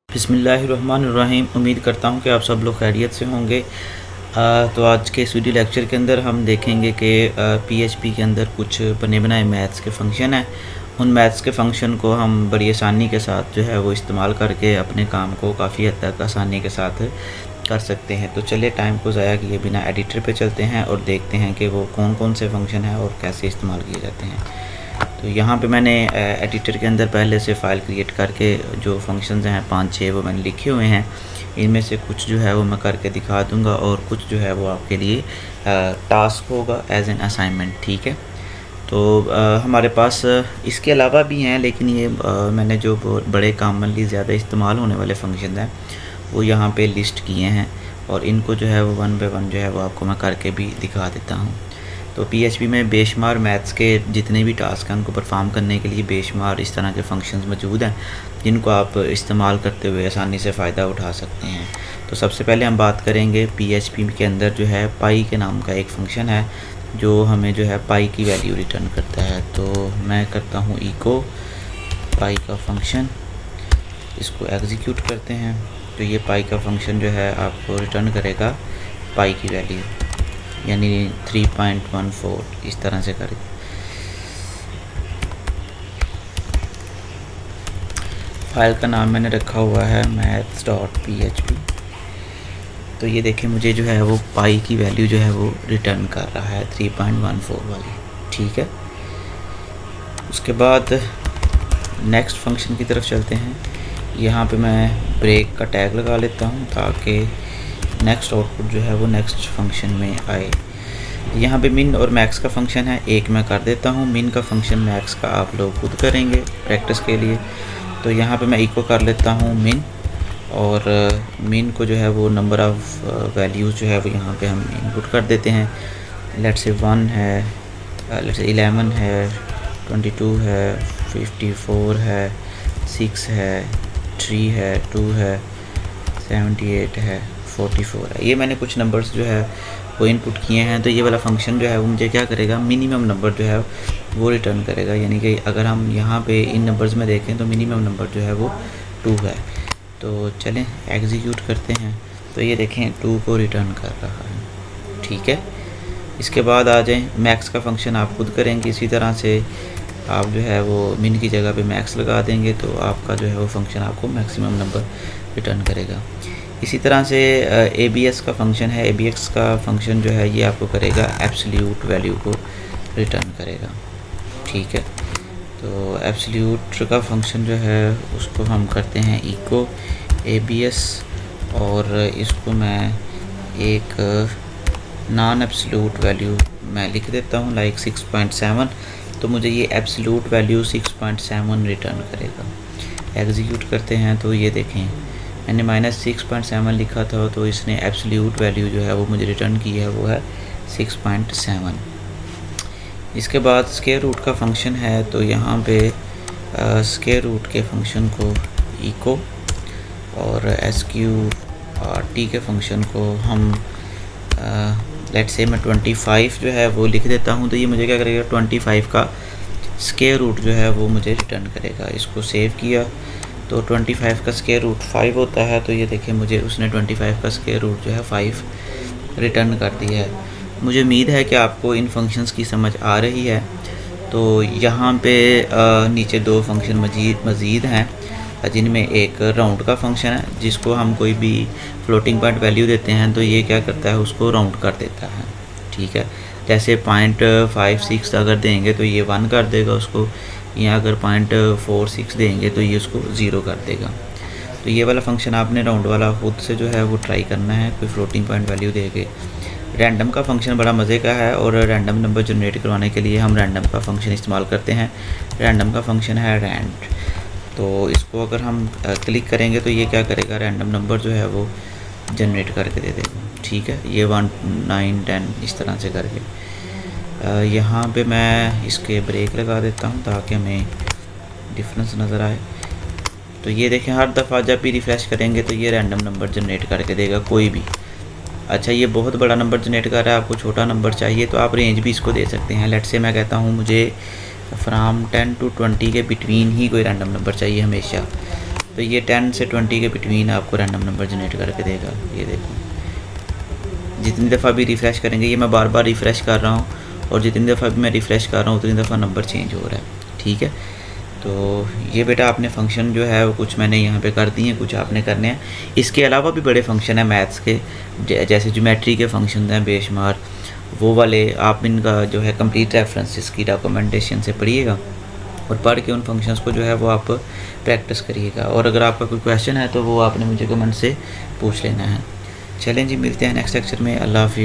बिस्मिल्लाहिर्रहमानिर्रहीम। उम्मीद करता हूँ कि आप सब लोग खैरियत से होंगे। तो आज के इस वीडियो लेक्चर के अंदर हम देखेंगे कि पीएचपी के अंदर कुछ बने बनाए मैथ्स के फंक्शन हैं। उन मैथ्स के फंक्शन को हम बड़ी आसानी के साथ जो है वो इस्तेमाल करके अपने काम को काफ़ी हद तक आसानी के साथ कर सकते हैं। तो चलिए टाइम को ज़ाया किए बिना एडिटर पे चलते हैं और देखते हैं कि वो कौन कौन से फंक्शन हैं और कैसे इस्तेमाल किए जाते हैं। तो यहाँ पे मैंने एडिटर के अंदर पहले से फ़ाइल क्रिएट करके जो फंक्शंस हैं 5-6 वो मैंने लिखे हुए हैं। इनमें से कुछ जो है वो मैं करके दिखा दूँगा और कुछ जो है वो आपके लिए टास्क होगा एज एन असाइनमेंट। ठीक है, तो हमारे पास इसके अलावा भी हैं, लेकिन ये मैंने जो बड़े कॉमनली ज़्यादा इस्तेमाल होने वाले फंक्शन हैं वो यहाँ पे लिस्ट किए हैं और इनको जो है वो वन बाय वन जो है वो आपको मैं करके भी दिखा देता हूँ। तो पीएचपी में बेशुमार मैथ्स के जितने भी टास्क हैं उनको परफॉर्म करने के लिए बेशुमार इस तरह के फंक्शंस मौजूद हैं जिनको आप इस्तेमाल करते हुए आसानी से फ़ायदा उठा सकते हैं। तो सबसे पहले हम बात करेंगे पीएचपी के अंदर जो है पाई के नाम का एक फ़ंक्शन है जो हमें जो है पाई की वैल्यू रिटर्न करता है। तो मैं करता हूँ इको पाई का फंक्शन, इसको एग्जीक्यूट करते हैं। तो ये पाई का फंक्शन जो है आपको रिटर्न करेगा पाई की वैल्यू, यानी 3.14 इस तरह से करके। फाइल का नाम मैंने रखा हुआ है maths.php। तो ये देखें मुझे जो है वो पाई की वैल्यू जो है वो रिटर्न कर रहा है 3.14 वाली। ठीक है, उसके बाद नेक्स्ट फंक्शन की तरफ चलते हैं। यहाँ पे मैं ब्रेक का टैग लगा लेता हूँ ताकि नेक्स्ट आउटपुट जो है वो नेक्स्ट फंक्शन में आए। यहाँ पे मिन और मैक्स का फंक्शन है, एक मैं कर देता हूँ। मिन का फंक्शन मैक्स का आप लोग खुद करेंगे प्रैक्टिस के लिए। तो यहाँ पे मैं इको कर लेता हूँ मिन, और मिन को जो है वो नंबर ऑफ़ वैल्यूज़ जो है वो यहाँ पे हम इनपुट कर देते हैं। लेट्स से 1 है, लेट्स से 11 है, 22 है, 54 है, 6 है, 3 है, 2 है, 78 है, 44 है। ये मैंने कुछ नंबर्स जो है वो इनपुट किए हैं। तो ये वाला फंक्शन जो है वो मुझे क्या करेगा, मिनिमम नंबर जो है वो रिटर्न करेगा। यानी कि अगर हम यहाँ पे इन नंबर्स में देखें तो मिनिमम नंबर जो है वो 2 है। तो चलें एग्जीक्यूट करते हैं। तो ये देखें 2 को रिटर्न कर रहा है। ठीक है, इसके बाद आ जाएँ मैक्स का फंक्शन आप खुद करेंगे। इसी तरह से आप जो है वो मिन की जगह पे मैक्स लगा देंगे तो आपका जो है वो फंक्शन आपको मैक्सिमम नंबर रिटर्न करेगा। इसी तरह से ABS का फंक्शन है। ABX का फंक्शन जो है ये आपको करेगा एब्सोल्यूट वैल्यू को रिटर्न करेगा। ठीक है, तो एब्सोल्यूट का फंक्शन जो है उसको हम करते हैं इको ABS, और इसको मैं एक नॉन एब्सोल्यूट वैल्यू मैं लिख देता हूँ लाइक 6.7। तो मुझे ये एब्सोल्यूट वैल्यू 6.7 रिटर्न करेगा। एग्जीक्यूट करते हैं तो ये देखें मैंने -6.7 लिखा था, तो इसने एब्सोल्यूट वैल्यू जो है वो मुझे रिटर्न की है वो है 6.7। इसके बाद स्क्वायर रूट का फंक्शन है। तो यहाँ पे स्क्वायर रूट के फंक्शन को इको और SQRT के फंक्शन को हम लेट्स से मैं 25 जो है वो लिख देता हूँ। तो ये मुझे क्या करेगा, 25 का स्क्वायर रूट जो है वो मुझे रिटर्न करेगा। इसको सेव किया तो 25 का स्क्वायर रूट 5 होता है। तो ये देखें मुझे उसने 25 का स्क्वायर रूट जो है 5 रिटर्न कर दिया है। मुझे उम्मीद है कि आपको इन फंक्शंस की समझ आ रही है। तो यहाँ पे नीचे 2 फंक्शन मज़ीद हैं जिनमें एक राउंड का फंक्शन है जिसको हम कोई भी फ्लोटिंग पॉइंट वैल्यू देते हैं तो ये क्या करता है उसको राउंड कर देता है। ठीक है, जैसे 0.56 अगर देंगे तो ये 1 कर देगा उसको, या अगर 0.46 देंगे तो ये उसको 0 कर देगा। तो ये वाला फंक्शन आपने राउंड वाला खुद से जो है वो ट्राई करना है कोई फ्लोटिंग पॉइंट वैल्यू देके। रैंडम का फंक्शन बड़ा मज़े का है और रैंडम नंबर जनरेट करवाने के लिए हम रैंडम का फंक्शन इस्तेमाल करते हैं। रैंडम का फंक्शन है रैंड। तो इसको अगर हम क्लिक करेंगे तो ये क्या करेगा, रैंडम नंबर जो है वो जनरेट करके दे देगा। ठीक है, ये 1, 9, 10 इस तरह से करके। यहाँ पे मैं इसके ब्रेक लगा देता हूँ ताकि हमें डिफरेंस नज़र आए। तो ये देखें हर दफ़ा जब भी रिफ़्रेश करेंगे तो ये रैंडम नंबर जनरेट करके देगा कोई भी। अच्छा ये बहुत बड़ा नंबर जनरेट कर रहा है, आपको छोटा नंबर चाहिए तो आप रेंज भी इसको दे सकते हैं। लेट्स से मैं कहता हूँ मुझे फ्राम 10 to 20 के बिटवीन ही कोई रैंडम नंबर चाहिए हमेशा, तो ये 10 से 20 के बिटवीन आपको रैंडम नंबर जनरेट करके देगा। ये देखो जितनी दफ़ा भी रिफ़्रेश करेंगे, ये मैं बार बार रिफ़्रेश कर रहा हूँ और जितनी दफ़ा भी मैं रिफ़्रेश कर रहा हूँ उतनी दफ़ा नंबर चेंज हो रहा है। ठीक है, तो ये बेटा आपने फंक्शन जो है वो कुछ मैंने यहाँ पे कर दिए हैं, कुछ आपने करने हैं। इसके अलावा भी बड़े फंक्शन हैं मैथ्स के, जैसे ज्योमेट्री के फंक्शन हैं बेशुमार, वो वाले आप इनका जो है कंप्लीट रेफरेंस इसकी डॉक्यूमेंटेशन से पढ़िएगा और पढ़ के उन फंक्शंस को जो है वो आप प्रैक्टिस करिएगा। और अगर आपका कोई क्वेश्चन है तो वो आपने मुझे कमेंट से पूछ लेना है। चलें जी, मिलते हैं नेक्स्ट लेक्चर में। अल्लाह हाफिज़।